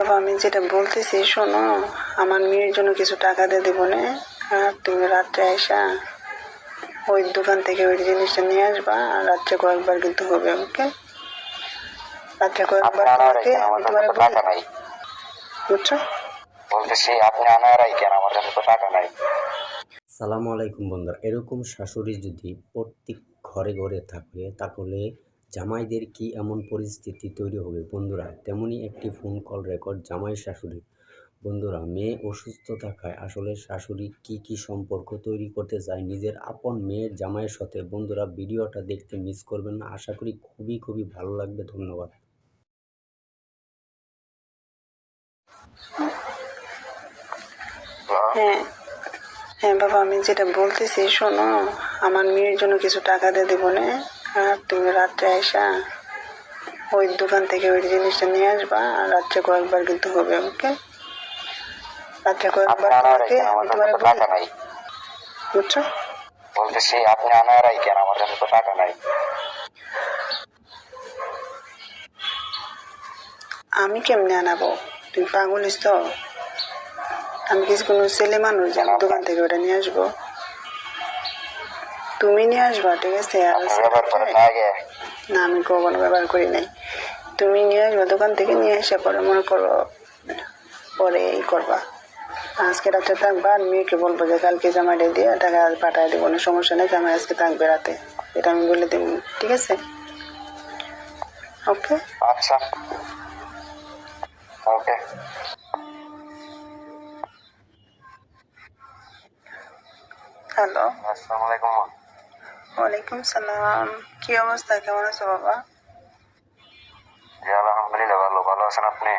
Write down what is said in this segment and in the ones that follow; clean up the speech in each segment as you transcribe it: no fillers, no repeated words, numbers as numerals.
বাবা, আমি যেটা বলতেছি শোনো। আমার মেয়ের জন্য কিছু টাকা দিয়ে দেবো না, আর তুমি রাত্রে আইসা ওই দোকান থেকে ওই জিনিসটা নিয়ে আসবা। আর রাত্রে কয়েকবার কিন্তু হবে, ওকে? রাত্রে কয়েকবার তোমাকে আমি তোমার টাকা নাই, বুঝছো? বলতেছি আপনি আনারাই কেন, আমার কাছে তো টাকা নাই। সালামু আলাইকুম বন্ধুরা, এরকম শাশুড়ি যদি প্রত্যেক ঘরে ঘরে থাকে তাহলে জামাইদের কি এমন পরিস্থিতি তৈরি হবে বন্ধুরা। তেমনই একটি ফোন কল রেকর্ড জামাই শাশুড়ি। বন্ধুরা, মেয়ে অসুস্থ থাকায় আসলে শাশুড়ি কি সম্পর্ক তৈরি করতে চায় নিজের আপন মেয়ের জামাইয়ের সাথে। বন্ধুরা, ভিডিওটা দেখতে মিস করবেন না, আশা করি খুবই ভালো লাগবে। ধন্যবাদ। হ্যাঁ হ্যাঁ বাবা, আমি যেটা বলতেছি শোনো। আমার মেয়ের জন্য কিছু টাকা দিয়ে দেবো না, আর তুমি রাত্রে আইসা ওই দোকান থেকে ওই জিনিসটা নিয়ে আসবা। আর রাত্রে কয়েকবার কিন্তু হবে, ওকে? রাত্রে কয়েকবার তোমাকে আমি তোমার টাকা নাই, বুঝছো? বলতেছি আপনি আনারাই কেন, আমার কাছে তো টাকা নাই। আমি কেমনে আনাবো? তুমি পাগলিস তো? আমি কিছু কোনো ছেলে মানুষ যে আমি দোকান থেকে ওটা নিয়ে আসবো? তুমি নিয়ে আসবা, ঠিক আছে? না, আমি কখনো ব্যবহার করি নাই। তুমি নিয়ে আসবা দোকান থেকে, নিয়ে এসে পরে মনে করো পরে এই করবা। আজকে রাতে থাকবা, আর মেয়েকে বলবো যে কালকে জামাইটা দিয়ে টাকা পাঠায় দেবো, না সমস্যা নেই, জামাই আজকে থাকবে রাতে, এটা আমি বলে দেবো, ঠিক আছে? ওকে আচ্ছা, ওকে। হ্যালো, আসসালামু আলাইকুম। ওয়ালাইকুম সালাম। কি অবস্থা, কেমন আছো বাবা? জি আলহামদুলিল্লাহ, ভালো আছেন আপনি?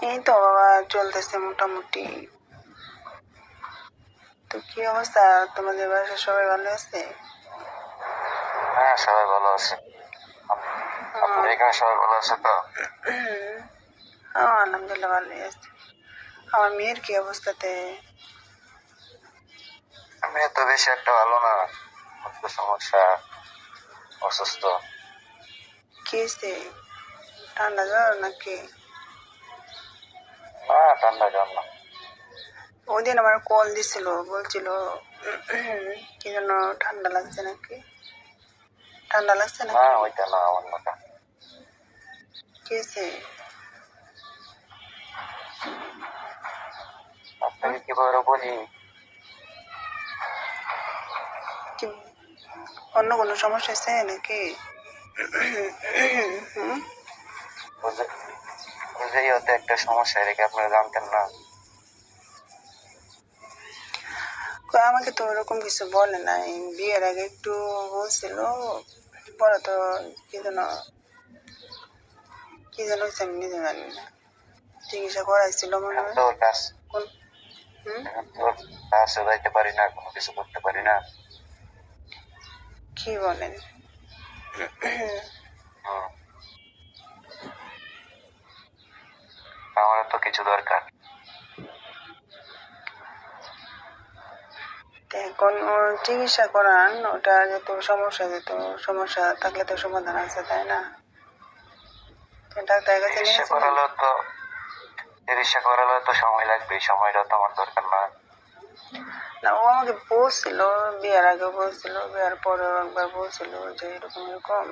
এই তো বাবা, চলতেছে মোটামুটি। তো কি অবস্থা, তোমাদের বাসায় সবাই ভালো আছে? হ্যাঁ, সবাই ভালো আছে। আপনার এখানে সবাই ভালো আছে তো? আলহামদুলিল্লাহ ভালোই আছে। আমার মেয়ের কি অবস্থাতে? মেয়ে তো বেশি একটা ভালো না, একটু সমস্যা, অসুস্থ। কি হয়েছে, ঠান্ডা জ্বর নাকি? না, ঠান্ডা জ্বর না। ওই দিন আমার কল দিছিল, বলছিল কি যেন ঠান্ডা লাগছে নাকি? ঠান্ডা লাগছে না, নাকি? ওইটা না, অন্যটা। কি হয়েছে? আপনাকে কিভাবে বলি, অন্য কোনো সমস্যা আছে নাকি? বুঝেই হতে একটা সমস্যা, রেখে আপনারা জানতেন না। আমাকে তো ওরকম কিছু বলে নাই, বিয়ের আগে একটু বলছিল, পরে তো কি যেন হয়েছে আমি নিজে জানি না। চিকিৎসা করাইছিল মনে হয়। কোন কাছে যাইতে পারি না, কোনো কিছু করতে পারি না। কি বলেন? আমার তো কিছু দরকার। এখন ওর চিকিৎসা করান, ওটা যেহেতু সমস্যা থাকলে তো সমাধান আছে, তাই না? ডাক্তারের কাছে চিকিৎসা নিয়েছিলেন? করালে তো সময় লাগবে, এই সময়টা তো আমার দরকার না। না, ও আমাকে বলছিল, বিয়ের আগে বলছিল, বিয়ের পরেও একবার বলছিল যে এরকম এরকম।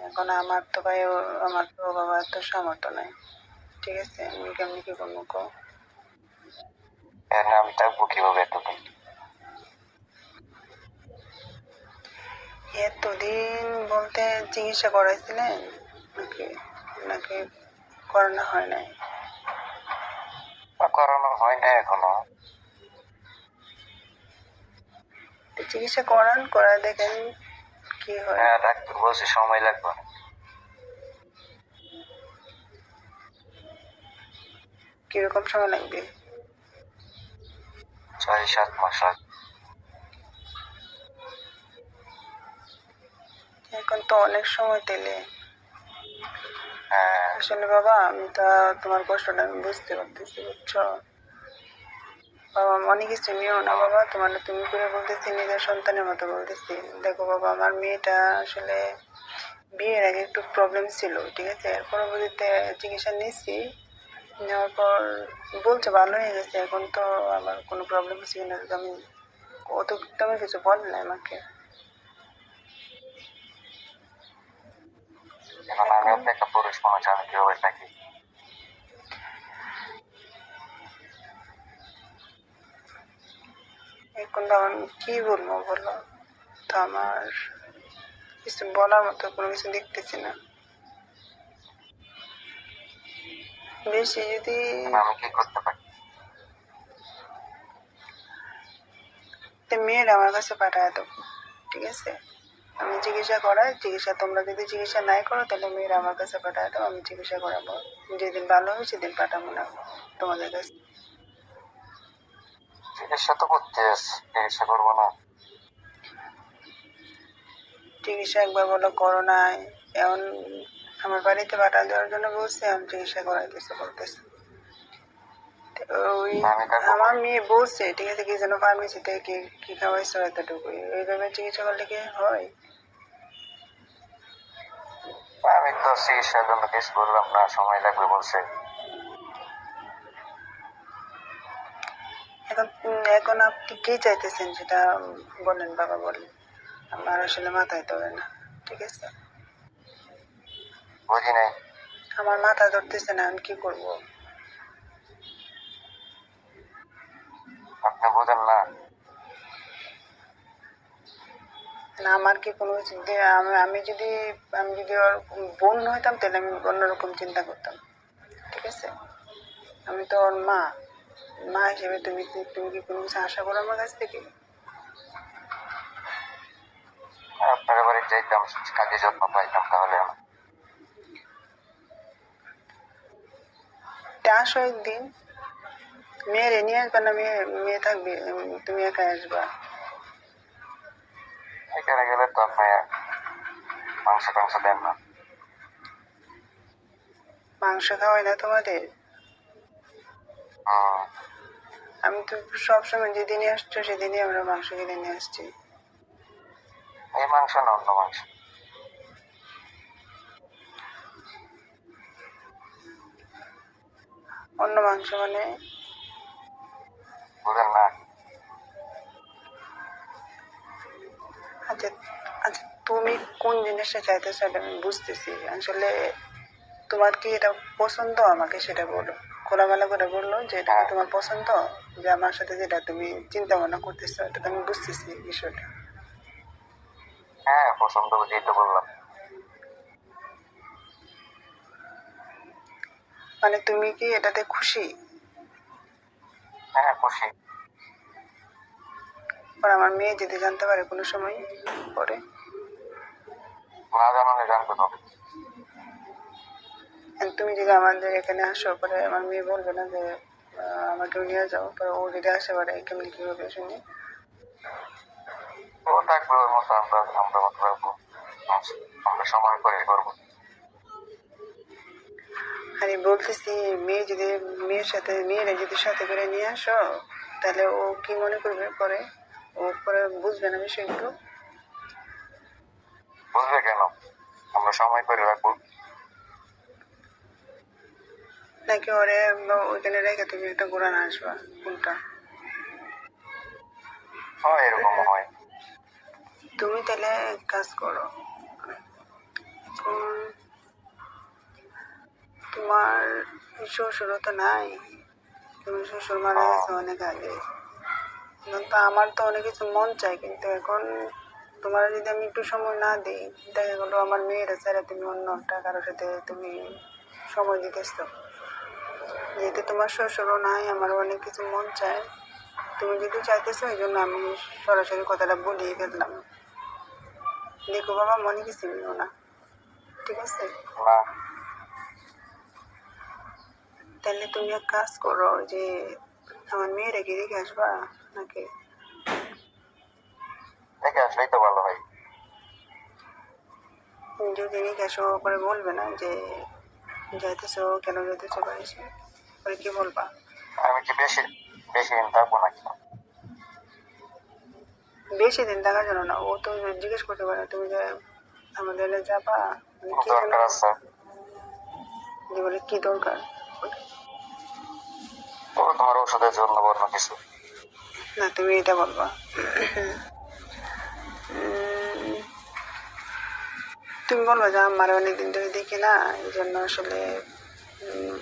এখন আমার তো ভাই, আমার তো বাবা এত সামর্থ্য নাই, ঠিক আছে? আমি কেমনি কি করবো কো? এখানে আমি থাকবো কিভাবে এতদিন? এতদিন বলতে চিকিৎসা করাইছিলেন নাকি? নাকি করানো হয় নাই? করানো হয় না এখনো। চিকিৎসা করান, করা দেখেন কি হয়। হ্যাঁ, ডাক্তার বলছে সময় লাগবে। কিরকম সময় লাগবে? 6-7 মাস লাগবে। এখন তো অনেক সময় দিলে। হ্যাঁ, আসলে বাবা, আমি তো তোমার কষ্টটা আমি বুঝতে পারতেছি, বুঝছো? বাবা, অনেক কিছু নিও না বাবা, তোমার তুমি করে বলতেছি, নিজের সন্তানের মতো বলতেছি। দেখো বাবা, আমার মেয়েটা আসলে বিয়ের আগে একটু প্রবলেম ছিল, ঠিক আছে, এর পরবর্তীতে চিকিৎসা নিচ্ছি, নেওয়ার পর বলছে ভালো হয়ে গেছে। এখন তো আবার কোনো প্রবলেম হচ্ছে কিনা তো আমি অত তেমন কিছু বলে না আমাকে। এখন আমি আপনি একটা পুরুষ মানুষ, আমি কিভাবে থাকি? এখন তো আমি কি বলবো বলো, তো আমার কিছু বলার মতো কোনো কিছু দেখতেছি না। বেশি যদি আমি কি করতে পারি? মেয়েরা আমার কাছে পাঠায় দেবো, ঠিক আছে, আমি চিকিৎসা করাই। চিকিৎসা তোমরা যদি চিকিৎসা নাই করো তাহলে মেয়েরা আমার কাছে পাঠায় দাও, আমি চিকিৎসা করাবো। যেদিন ভালো হবে সেদিন পাঠাবো না তোমাদের কাছে। চিকিৎসা তো করতে চিকিৎসা করবো না? চিকিৎসা একবার বলো করো নাই, এখন আমার বাড়িতে পাঠা দেওয়ার জন্য বলছে, আমি চিকিৎসা করাইতেছে বলতেছে। ওই আমি থাকবো আমার কই? মেয়ে বলছে, ঠিক আছে, কি যেন ফার্মেসি থেকে কি খাওয়াইছো এতটুকুই, এইভাবে চিকিৎসা করলে কি হয়? আমি তো চিকিৎসার জন্য কিছু বললাম না, সময় লাগবে বলছে। এখন এখন আপনি কি চাইতেছেন সেটা বলেন বাবা, বলেন। আমার আসলে মাথায় ধরে না, ঠিক আছে, বুঝি নাই। আমার মাথা ধরতেছে না, আমি কি করব? আপনি বুঝেন না? না, আমার কি কোনো কিছু আমি যদি ওর বোন হইতাম তাহলে আমি অন্যরকম চিন্তা করতাম, ঠিক আছে, আমি তো ওর মা। মা হিসেবে তুমি কি কোনো কিছু আশা করো আমার কাছ থেকে? আপনার বাড়ি যাইতাম, কাজে যত্ন পাইতাম, তাহলে তা আসো একদিন, মেয়েরে নিয়ে আসবা না, মেয়ে মেয়ে থাকবে, তুমি একা আসবা? এখানে গেলে তো আপনি মাংস টাংস দেন না। মাংস খাওয়াই না তোমাদের? হম। আমি তো সবসময় যেদিনই আসছো সেদিনই আমরা মাংস কিনে নিয়ে আসছি। এই মাংস না, অন্য মাংস। অন্য মাংস মানে? বুঝেন না? আচ্ছা, আচ্ছা, তুমি কোন জিনিসটা চাইতেছো এটা আমি বুঝতেছি। আসলে তোমার কি এটা পছন্দ আমাকে সেটা বলো, খোলামেলা করে বললো যে এটা কি তোমার পছন্দ, যে আমার সাথে যেটা তুমি চিন্তা ভাবনা করতেছো এটা তো আমি বুঝতেছি বিষয়টা। হ্যাঁ, পছন্দ বুঝেই তো বললাম। মানে তুমি কি এটাতে খুশি? হ্যাঁ, খুশি। আর আমার মেয়ে যদি জানতে পারে কোনো সময় পরে? না জানালে জানতো তো। And তুমি যদি আমাদের এখানে আসো পরে আমার মেয়ে বলবে না যে আমাকেও নিয়ে যাও, পরে ও যদি আসে পারে কেমনি কি হবে শুনি? ও থাকবে ওর মতো, আমরা মতো রাখবো। আমরা সময় করে করবো। আমি বলতেছি, মেয়েরা যদি সাথে করে নিয়ে আসো তাহলে ও কি মনে করবে পরে? ও পরে বুঝবে না বিষয়গুলো? বুঝবে কেন? আমরা সময় করে রাখবো। নাকি ওরে ওইখানে রেখে তুমি একটা ঘোরানো আসবা কোনটা? হয়, এরকম হয়। তুমি তাহলে এক কাজ করো, এখন তোমার শ্বশুরও তো নাই, তোমার শ্বশুর মারা গেছে অনেক আগে। এখন তো আমার তো অনেক কিছু মন চাই, কিন্তু এখন তোমার যদি আমি একটু সময় না দিই, দেখা গেলো আমার মেয়েরা ছাড়া তুমি অন্য একটা কারোর সাথে তুমি সময় দিতেছো। যেহেতু তোমার শ্বশুরও নাই, আমার অনেক কিছু মন চায়, তুমি যদি চাইতেছো এই জন্য আমি সরাসরি কথাটা বলিয়ে ফেললাম। দেখো বাবা, মনে কিছু নিও না, ঠিক আছে? না, তাহলে তুমি এক কাজ করো, যে আমার মেয়েরা কি রেখে আসবা নাকি? দেখে আসলেই তো ভালো হয়। যদি রেখে আসো পরে বলবে না যে যাইতেছো কেন, যাইতেছো বাড়িতে, পরে কি বলবা? আমি কি বেশি বেশি দিন থাকবো নাকি? বেশি দিন থাকার জন্য না, ও তো জিজ্ঞেস করতে পারে তুমি যে আমাদের এলাকায় যাবা? মানে কি দরকার জানো? আছে। যে বলে কি দরকার? ও তোমার ওষুধের জন্য বন্য কিছু। না, তুমি এটা বলবা। উম, তুমি বলবা যে আমার অনেকদিন ধরে দেখি না, এই জন্য আসলে উম,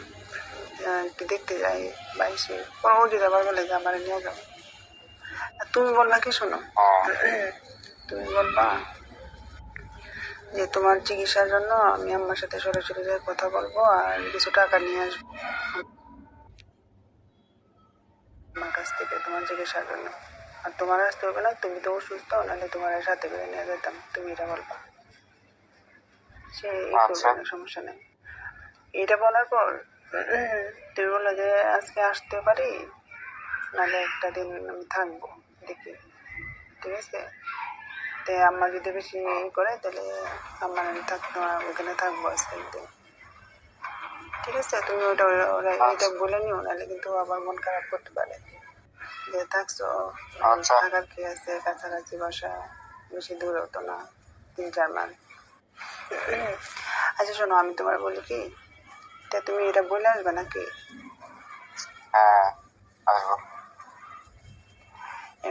একটু দেখতে যাই বাইশে। ও যদি আবার বলে যে আমার নিয়ে যাও, আর তুমি বলবা কি শোনো, হ্যাঁ তুমি বলবা যে তোমার চিকিৎসার জন্য আমি আম্মার সাথে সরাসরি যাই কথা বলবো আর কিছু টাকা নিয়ে আসবো আমার কাছ থেকে তোমার চিকিৎসার জন্য। আর তোমার আসতে হবে না, তুমি তো অসুস্থ, নাহলে তোমার সাথে করে নিয়ে যেতাম। তুমি এটা বলবা, সে এই করবে না, সমস্যা নেই। এটা বলার পর তুমি বললো যে আজকে আসতে পারি, নাহলে একটা দিন আমি থাকবো দেখি, ঠিক আছে? তে আম্মা যদি বেশি করে তাহলে আমার আমি থাকতে ওখানে থাকবো আজকে একদিন, ঠিক আছে? তুমি ওটা ওরা এটা বলে নিও, নাহলে কিন্তু আবার মন খারাপ করতে পারে যে থাকছো, থাকার কি আছে, কাছাকাছি বাসা, বেশি দূরে হতো না, 3-4 মাস। আচ্ছা শোনো, আমি তোমার বলি কি, তা তুমি এটা বলে আসবে নাকি? হ্যাঁ আসবো।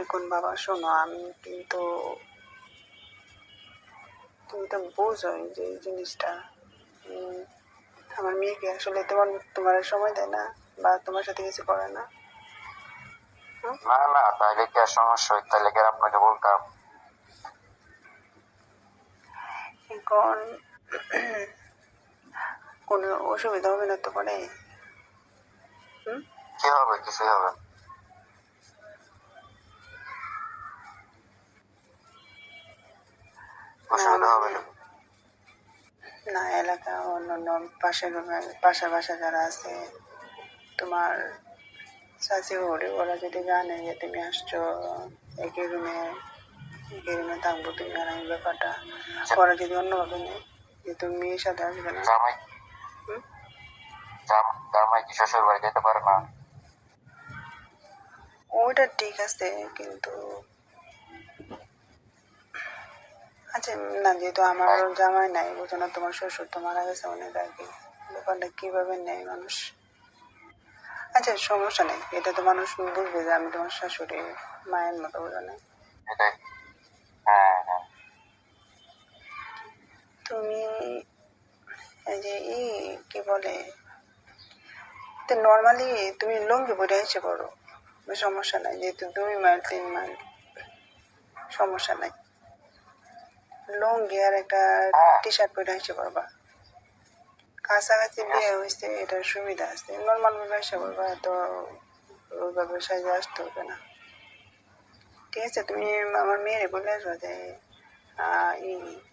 এখন বাবা শোনো, আমি কিন্তু, তুমি তো বোঝোই যে এই জিনিসটা, উম, আমার মেয়েকে আসলে তোমার সময় দেয় না, বা তোমার সাথে কিছু করে না। না না, তাইলে কি আর সমস্যা হয়? তাইলে কি আর আপনাকে বলতাম? এখন কোনো অসুবিধা হবে না তো পরে? কি হবে? কিছুই হবে না। অসুবিধা হবে না। না, এলাকা অন্যান্য পাশা বাসা যারা আছে, তোমার চাচি হরি, ওরা যদি জানে যে তুমি আসছো, একই রুমে থাকবো তুমি আর আমি, ব্যাপারটা ওরা যদি অন্যভাবে নেই যে তুমি মেয়ের সাথে আসবে না। জামাই জামাই কি শ্বশুর বাড়ি যেতে পারে না? ওইটা ঠিক আছে, কিন্তু আচ্ছা, না, যেহেতু আমার জামাই নাই, বুঝো না, তোমার শ্বশুর তো মারা গেছে অনেক আগে, ব্যাপারটা কিভাবে নেয় মানুষ? আচ্ছা সমস্যা নেই, এটা তো মানুষ বুঝবে যে আমি তোমার শাশুড়ি, মায়ের মতো, বুঝো না? এটাই। হ্যাঁ হ্যাঁ। তুমি এই যে কি বলে, তো নর্মালি তুমি লুঙ্গি পরে এসে পড়ো, সমস্যা নাই, যেহেতু 2 মাইল 3 মাইল, সমস্যা নাই। লুঙ্গি আর একটা টি শার্ট পরে এসে পড়বা, কাছাকাছি বিয়ে হয়েছে, এটার সুবিধা আছে। নর্মাল ভাবে এসে পড়বা, তো ওইভাবে সাজে আসতে হবে না, ঠিক আছে? তুমি আমার মেয়েরে বলে আসবা যে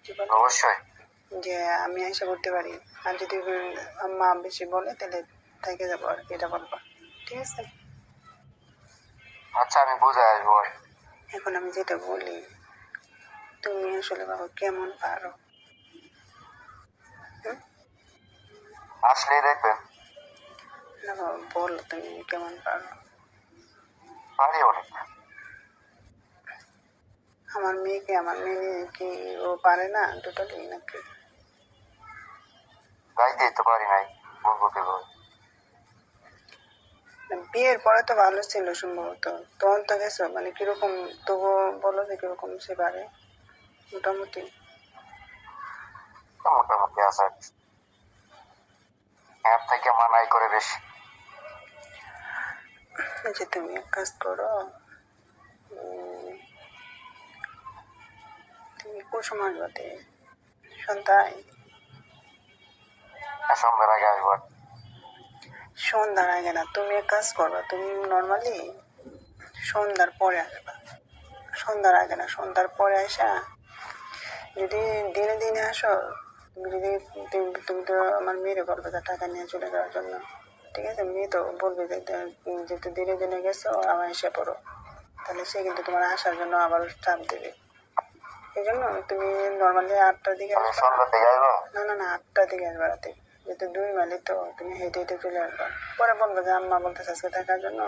কি বলে, অবশ্যই। যে আমি এসে করতে পারি, আর যদি আম্মা বেশি বলে তাহলে থেকে যাবো আর কি, এটা বলবা, ঠিক আছে? আচ্ছা আমি বুঝে আসবো। এখন আমি যেটা বলি, তুমি আসলে বাবা কেমন পারো? আসলেই দেখবেন। না বাবা, বলো তুমি কেমন পারো। পারি অনেক। আমার মেয়ে কি ও পারে না টোটালি নাকি? গাইতেই তো পারি নাই, বলবো কিভাবে? না, বিয়ের পরে তো ভালো ছিল সম্ভবত, তখন তো গেছো, মানে কিরকম, তবুও বলো যে কিরকম সে পারে মোটামুটি। মোটামুটি আছে, এর থেকে মানাই করে বেশি। যে তুমি এক কাজ করো, তুমি কুসুম আসবাতে সন্ধ্যায়, সন্ধ্যার আগে আসবো। সন্ধ্যার আগে না, তুমি এক কাজ করবা, তুমি নর্মালি সন্ধ্যার পরে আসবা, সন্ধ্যার আগে না, সন্ধ্যার পরে আসা, যদি দিনে দিনে আসো, তুমি যদি তুমি তো আমার মেয়েরে বলবে যে টাকা নিয়ে চলে যাওয়ার জন্য, ঠিক আছে? মেয়ে তো বলবে যে যেহেতু দিনে দিনে গেছো, আমার এসে পড়ো, তাহলে সে কিন্তু তোমার আসার জন্য আবার চাপ দেবে। এই জন্য তুমি নর্মালি 8টার দিকে আসবা। সন্ধ্যার দিকে আসবো। না না না, 8টার দিকে আসবা রাতে, যেহেতু 2 মাইলে, তো তুমি হেঁটে হেঁটে চলে আসবা। পরে বলবে যে আম্মা বলতেছে আজকে থাকার জন্য,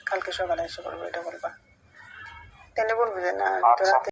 কালকে সকালে এসে পড়বো, এটা বলবা। তাহলে বলবে যে না, তো রাতে